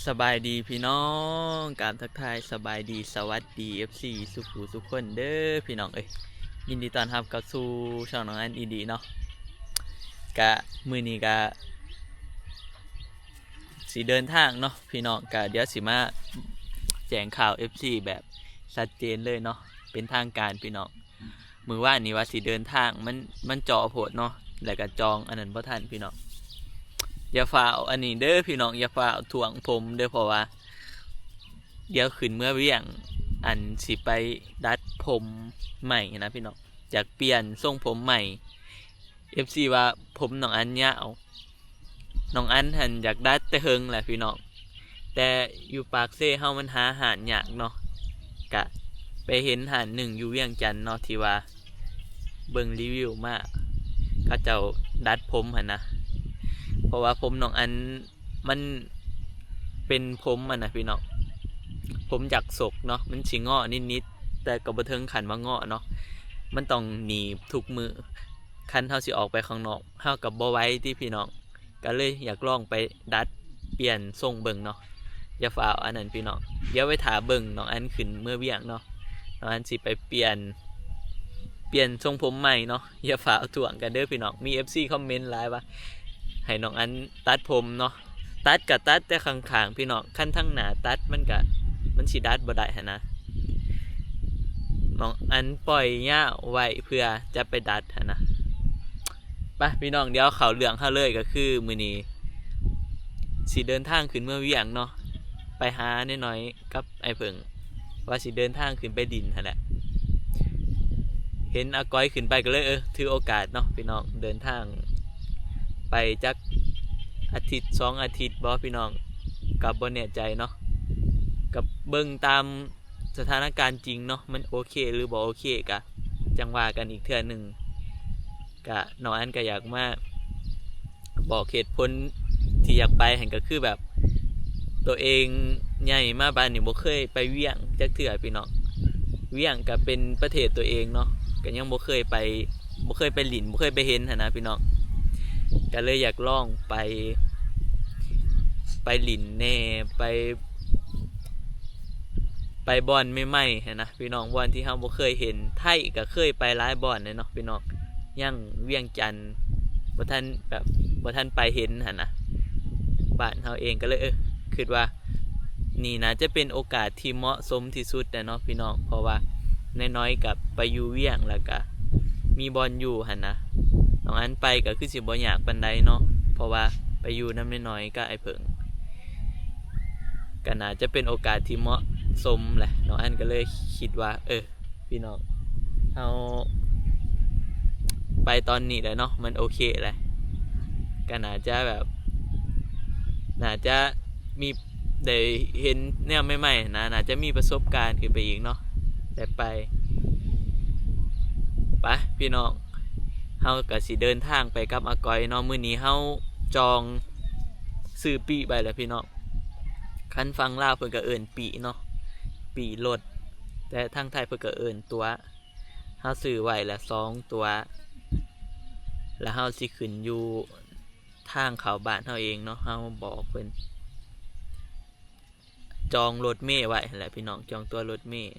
สบายดีพี่น้องกราบทักทายสบายดีสวัสดี FC สุขูสุขคนเด้อพี่น้องยินดีต้อนรับกับสู่ช่องน้องอันดีเนาะกะมือนี้กะสีเดินทางเนาะพี่น้องกะเดี๋ยวสิมาแจ้งข่าว FC แบบชัดเจนเลยเนาะเป็นทางการพี่น้องมือว่านี่ว่าสีเดินทางมันจอโพดเนาะแล้วก็จองอันนั้นบ่ทันพี่น้องอย่าฝ่าอันนี้เด้อพี่น้องอย่าฝ่าถ่วงผมเด้อเพราะว่าเดี๋ยวขึ้นเมื่อเวียงอันสิไปดัดผมใหม่นะพี่น้องจากเปลี่ยนทรงผมใหม่ FC ว่าผมน้องอันยาวน้องอันหันอยากดัดแต่เฮิงแหละพี่น้องแต่อยู่ปากเซ่เฮามันหาหารยากเนาะกะไปเห็นหารหนึ่งอยู่เวียงจันทน์เนาะที่ว่าเบิ่งรีวิวมาเขาเจ้าดัดผมหั่นนะเพราะว่าผมน้องอันมันเป็นผมมันนะพี่น้องผมจากศกเนาะมันสิงอนิดๆแต่ก็บ่ถึงขันว่างอเนาะมันต้องหนีบทุกมือคันเฮาสิออกไปข้างนอกเฮากับบ่ไหวที่พี่น้องก็เลยอยากลองไปดัดเปลี่ยนทรงเบิ่งเนาะอย่าฝ่าอันนั้นพี่น้องเดี๋ยวไว้ถาเบิ่งน้องอันขึ้นเมื่อเวียงเนาะน้องอันสิไปเปลี่ยนทรงผมใหม่เนาะอย่าฝ่าถ่วงกันเด้อพี่น้องมี FC คอมเมนต์หลายว่าให้น้องอันตัดผมเนาะตัดกับตัดแต่ข้างๆพี่น้องขั้นทั้งหน้าตัดมันสิดัดบ่ได้หั่นนะน้องอันปล่อยหญ้าไว้เพื่อจะไปดัดหั่นนะไปพี่น้องเดี๋ยวเข้าเรื่องเฮาเลยก็คือมื้อนี้สิเดินทางขึ้นเมื่อเวียงเนาะไปหาน้อยๆกับไอ้เพิ่งว่าสิเดินทางขึ้นไปดินหั่นแหละเห็นอาก้อยขึ้นไปก็เลยถือโอกาสเนาะพี่น้องเดินทางไปจักอาทิตย์2อาทิตย์บ่พี่น้องกับบ่แน่ใจเนาะกับเบิ่งตามสถานการณ์จริงเนาะมันโอเคหรือบ่โอเคกะจังว่ากันอีกเทื่อนึงกะน้องอันก็อยากมาบอกเหตุผลที่อยากไปหั่นก็คือแบบตัวเองใหญ่มาบ้านนี่บ่เคยไปเวียงจักเทื่อพี่น้องเวียงก็เป็นประเทศตัวเองเนาะก็ยังบ่เคยไปหลินบ่เคยไปเห็นหั่นนะพี่น้องก็เลยอยากลองไปหลินแน่ไปบอนใหม่ๆนะพี่น้องบอนที่เฮาบ่เคยเห็นไทยก็เคยไปหลายบอนเลยเนาะพี่น้องยังเวียงจันทน์บ่ทันไปเห็นหั่นนะบ้านเฮาเองก็เลยคิดว่านี่นะจะเป็นโอกาสที่เหมาะสมที่สุดเนาะพี่น้องเพราะว่าน้อยๆกับไปอยู่เวียงแล้วก็มีบอนอยู่หั่นนะน้องอันไปก็คือสิบ่ยากปานใดเนาะเพราะว่าไปอยู่นำน้อยๆก็ไอ้เพิ่งก็น่าจะเป็นโอกาสที่เหมาะสมแหละน้องอันก็เลยคิดว่าพี่น้องเอาไปตอนนี้แหละเนาะมันโอเคแหละก็น่าจะมีได้เห็นแนวใหม่ๆน่าจะมีประสบการณ์ขึ้นไปอีกเนาะได้ไปพี่น้องเฮาก็สิเดินทางไปกับอาก้อยเนาะมื้อนี้เฮาจองซื้อปีไปแล้วพี่น้องคันฟังลาวเพิ่นก็เอิ้นปีเนาะปีรถแต่ทางไทยเพิ่นก็เอิ้นตัวเฮาซื้อไว้ละ2ตัวแล้วเฮาสิขึ้นอยู่ทางเข้าบ้านเฮาเองเนาะเฮาบอกเพิ่นจองรถเมล์ไว้แหละพี่น้องจองตัวรถเมล์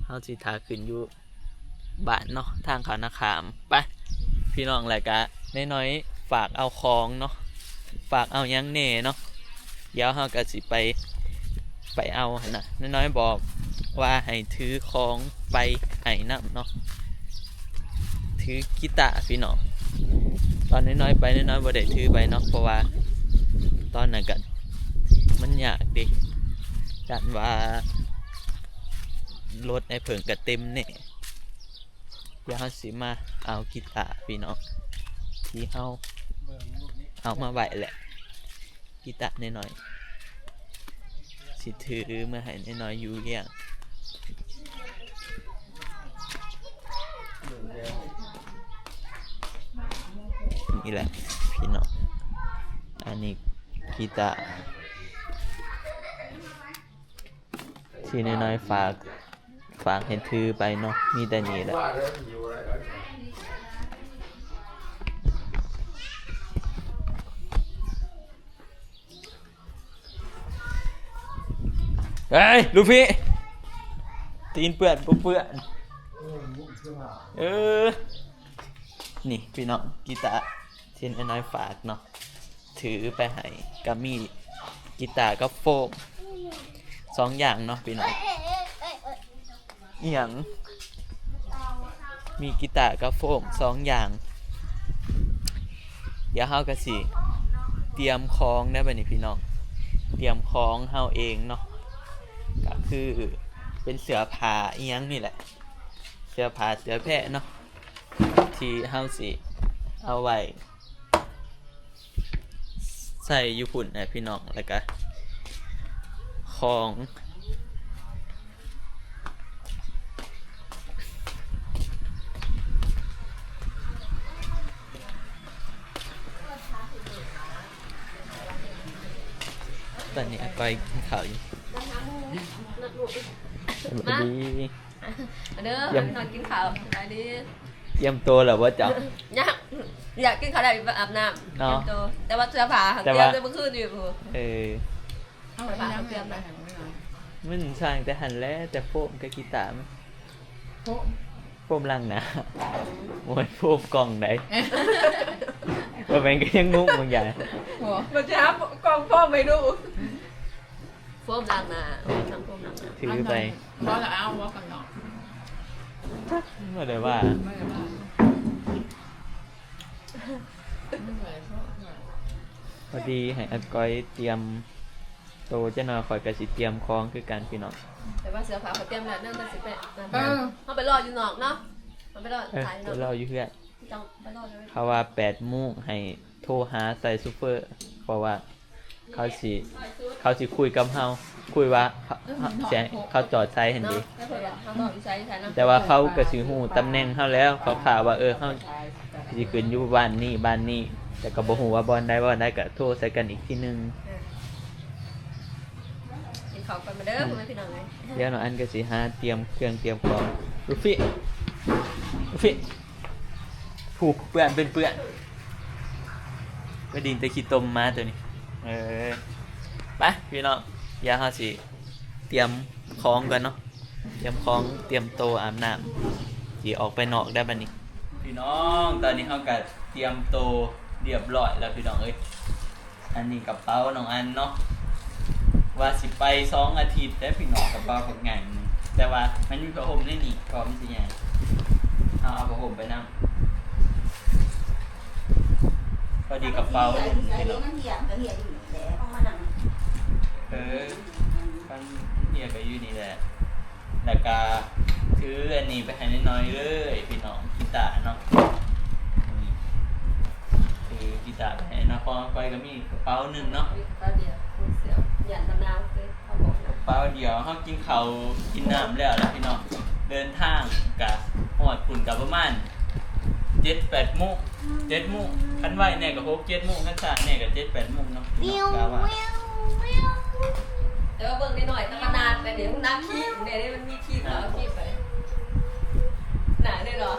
เฮาสิท่าขึ้นอยู่บ้านเนาะทางเขานาขามไปพี่น้องแล้วก็น้อยๆฝากเอาของเนาะฝากเอายังแน่เนาะเดี๋ยวเฮาก็สิไปเอาหั่นน่ะน้อยๆบอกว่าให้ถือของไปให้นำเนาะถือกีตาร์พี่น้องตอนน้อยๆไปน้อยๆบ่ได้ถือไปเนาะเพราะว่าตอนนั้นก็มันยากเด้จันว่ารถไอ้เพิ่งก็เต็มแน่เดี๋ยวเฮาสิมาเอากีตาร์พี่น้องที่เฮาเอามาไว้แหละกีตาร์น้อยๆสิถือมาให้น้อยๆอยู่เรียงนี่แหละพี่น้องอันนี้กีตาร์ที่น้อยๆฝากให้ถือไปเนาะมีแต่นี้แหละ เฮ้ยลูกพี่ตีนเปื้อนปุ๊บเปื้อนนี่พี่น้องกีตาร์เช่นไอ้น้อยฝากเนาะถือไปให้ก็มีกีตาร์ก็โฟม2อย่างเนาะพี่น้องอีหยังมีกีตาร์กับโฟม2อย่างเดี๋ยวเฮาก็สิเตรียมของได้บัดนี้พี่น้องเตรียมของเฮาเองเนาะก็คือเป็นเสื้อผ้าอีหยังนี่แหละเสื้อผ้าเสื้อแพะเนาะที่เฮาสิเอาไว้ใส่อยู่พุ่นนะพี่น้องแล้วก็ของตอนนี้อาก้อยกินข้าวอยู่สวัสดี เด้อไปนอนกินข้าวไปดิ เตรียมตัวแล้วว่าจ๊ะ อยากกินข้าวได้อาบน้ำเตรียมตัวแต่ว่าเสื้อผ้าเตรียมได้เมื่อคืนอยู่ เออ เสื้อผ้าเตรียมได้ มันสร้างแต่หันแล้วแต่โฟมกับกีตาร์มั้ยโฟมลังนะมวยโฟมกล่องไหนว่าแม่งก็ยังงงบางอย่าง มันจะหากองพ่อไม่ดูโฟมล้างหน้าทั้งโฟมล้างหน้า ถือไป ว่าจะเอาว่ากันเนาะ ไม่ได้ว่า ไม่ได้ว่าไม่ไหวเพราะ พอดีให้อาก้อยเตรียมโตจะนอนคอยกระสิเตรียมคล้องคือการพี่น้อง แต่ว่าเสื้อผ้าเขาเตรียมแล้วนั่นก็สิไปเขาไปรออยู่นอกเนาะมันไปรอ เ ถ่ายน ดี๋ อ ยว ก รออยู่เพื่อน จังไปรอเลย เขาว่า8 โมงให้โทรหาใส่ซูเปอร์เพราะว่าเขาสิคุยกับเฮาคุยว่าเสียงเขาจอดใช้เห็น เนาะ ดี แล้วเผื่อเขาต้องใช้นะ แต่ว่าเขาก็สิฮู้ตำแหน่งเฮาแล้วเขาข่าวว่าเฮาสิขึ้นอยู่บ้านนี้แต่ก็บ่ฮู้ว่าบ่อนได้ก็โทรใส่กันอีกทีนึง กินข้าวกันมาเด้อพ่อแม่พี่น้องเลย เดี๋ยวน้องอันก็สิหาเตรียมเครื่องเตรียมของลูฟี่ผูกเปื้อนเป็นเปื้อนก็ดินแต่ขี้ตมมาตัวนี้ไปพี่น้องเดี๋ยวเฮาสิเตรียมของกันเนาะเตรียมของเตรียมโตอาบน้ำสิออกไปนอกได้บัดนี้พี่น้องตอนนี้เฮาก็เตรียมโตเรียบร้อยแล้วพี่น้องเอ้ยอันนี้กระเป๋าน้องอันเนาะว่าสิไป2 อาทิตย์แต่พี่น้องกระเป๋าพกง่ายนึงแต่ว่ามันมีผ้าห่มในนี่ก็มันสิใหญ่เอาผ้าห่มไปนำพอดีกระเป๋าพี่น้อง มันเหี่ยก็เหี่ยอยู่แหละเอามานั่ง มันเฮียก็อยู่นี่แหละแล้วก็ถืออันนี้ไปให้น้อยๆเลยพี่น้องกีตาร์เนาะนี่ถือกีตาร์ไปให้น้องพอไปก็มีกระเป๋าหนึ่งเนาะ ก็เดี๋ยวเสียวหยันตำนาวเลยเขาบอก กระเป๋าเดียวเขากินข้าวกินน้ำแล้วพี่น้องเดินทางกับหอดปุ่นกับประมาณ7-8 โมง7 โมงคันไหวเนี่ยก็6-7 โมงคันสายเนี่ยก็7-8 โมงเนาะพี่น้องกะว่า แต่ว่าเบิ่งนิดหน่อยถ้าขนาดแต่เดี๋ยวน้ำขี้เนี่ยมันมีขี้เขาเอาขี้ไปหนาเลยเหรอ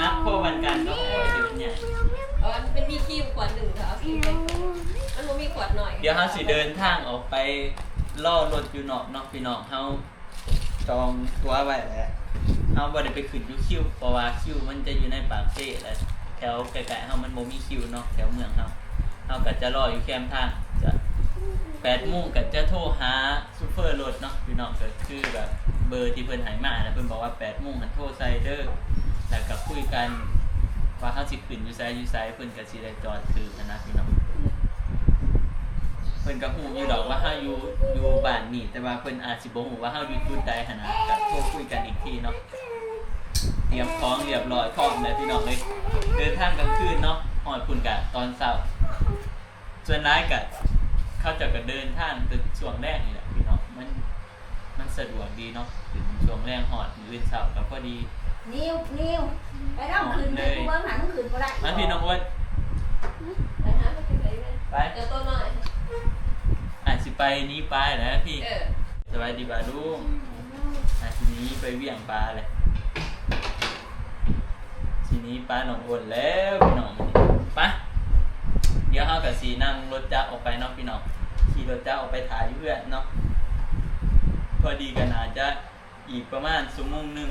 นับพวกวันกันก็โอ้ยเดี๋ยวมันใหญ่ อ๋อมันมีขี้ขวดหนึ่งเขาเอาขี้ไปมันบ่มีขวดหน่อย เดี๋ยวเฮาสิเดินทางออกไปล่อรถอยู่นอกเนาะพี่น้องเฮาจองตั๋วไว้แล้วเฮาบ่ได้ไปขึ้นอยู่คิวเพราะว่าคิวมันจะอยู่ในปากเซ่แหละแถวใกล้ๆเฮามันบ่มีคิวเนาะแถวเมืองเฮาก็จะรออยู่แคมป์ทางจะ8 โมงก็จะโทรหาซูเปอร์รถเนาะพี่น้องก็คือแบบเบอร์ที่เพิ่นให้มาแล้วเพิ่นบอกว่า8 โมงให้โทรใส่เด้อแล้วก็คุยกันว่าเฮาสิขึ้นอยู่ไสเพิ่นก็สิได้จอดถือนะพี่น้อง เพิ่นก็ฮู้อยู่ดอกว่าเฮาอยู่บ้านนี่แต่ว่าเพิ่นอาจสิบ่ฮู้ว่าเฮาอยู่จุดใดหั่นน่ะก็โทรคุยกันอีกทีเนาะเตรียมของเรียบร้อยพร้อมแล้วพี่น้องเอ้ยเดินทางกลางคืนเนาะฮอดพุ่นก็ตอนเช้าส่วนหลายก็เขาจะก็เดินทางตึกช่วงแรกนี่แหละพี่น้องมันสะดวกดีเนาะถึงช่วงแรกฮอดมื้อเช้าก็พอดี นิ้วไปนั่งคืนไปกูเบิ้งหนังคืนก็ได้ มาพี่น้องอ้วน ไปหาไปกินอะไรเลย ไป เดี๋ยวตัวหน่อย อาจสิไปนี้ไปแล้วพี่ เออ สบายดีบ่าลุงทีนี้ไปเวี่ยงปลาเลยทีนี้ปลาหนองอ้วนแล้วพี่น้องไปเดี๋ยวเฮากับสีนั่งรถจักรออกไปเนาะพี่น้องขี่รถจักรออกไปถ่ายเพื่อนเนาะ พอดีกันอาจจะอีกประมาณชั่วโมงหนึง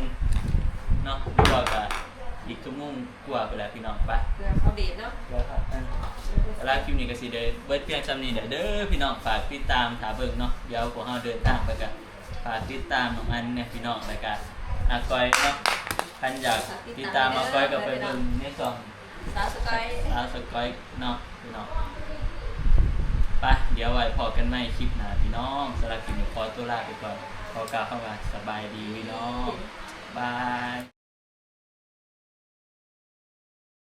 เนาะหรือว่าก็อีกชั่วโมงกว่าไปแล้วพี่น้องไป เพื่อเขาดีเนาะ แล้วครับเวลาคลิปนี้ก็สิได้เบิดเพียงซ้ำนี้เด้อพี่น้องฝากติดตามถาเบิ่งเนาะเดี๋ยวพวกเราเดินทางไปกันฝากติดตามน้องอันเนี่ยพี่น้องรายการอาก้อยเนาะคันอยากติดตามอาก้อยก็ไปเบิ่งในช่อง สาวสกอย สาวสก้อยเนาะพี่น้องไปเดี๋ยวไว้พอกันใหม่คลิปหน้าพี่น้องสำหรับคลิปนี้ขอตัวลาไปก่อนขอกล่าวคำว่าสบายดีพี่น้องบาย